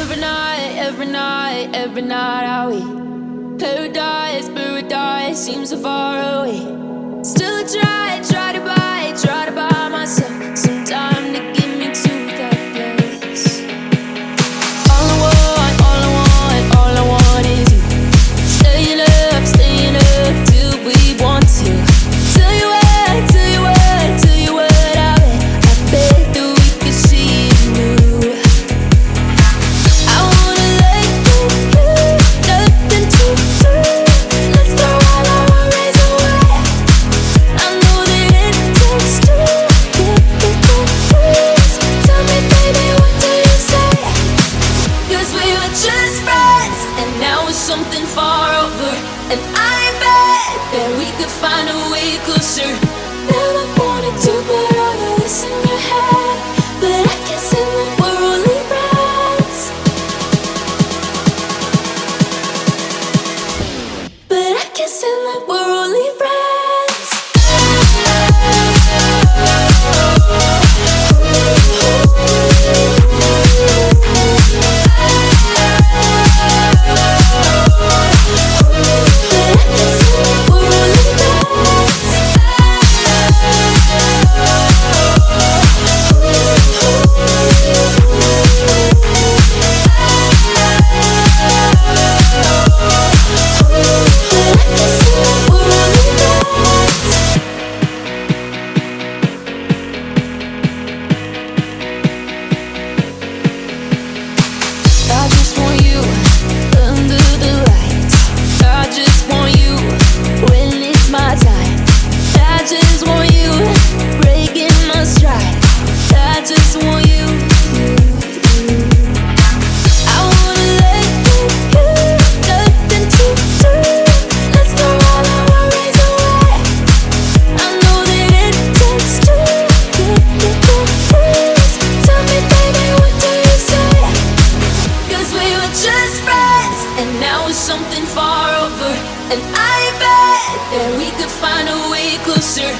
every night are we paradise seems so far away. Still try to buy myself some time to get me to that place. All I want is you. Staying up till we want to. Tell you what, I bet that we could see it new. I wanna let you, nothing to do. Let's throw all our worries away. I know that it takes two to get me confused. Tell me, baby, what do you say? 'Cause we were just friends, and now it's something far over. And I bet that we could find a way closer. Never wanted to put all of this in your head, but I can see that we're only friends. But I can see that we're only friends. I just want you under the lights. I just want you when it's my time. I just want you breaking my stride. I just want you. I wanna let you, nothing to do. Let's throw all our worries away. I know that it takes two to get confused. Tell me, baby, what do you say? 'Cause we were just friends, and now it's something far over. And I bet that we could find a way closer.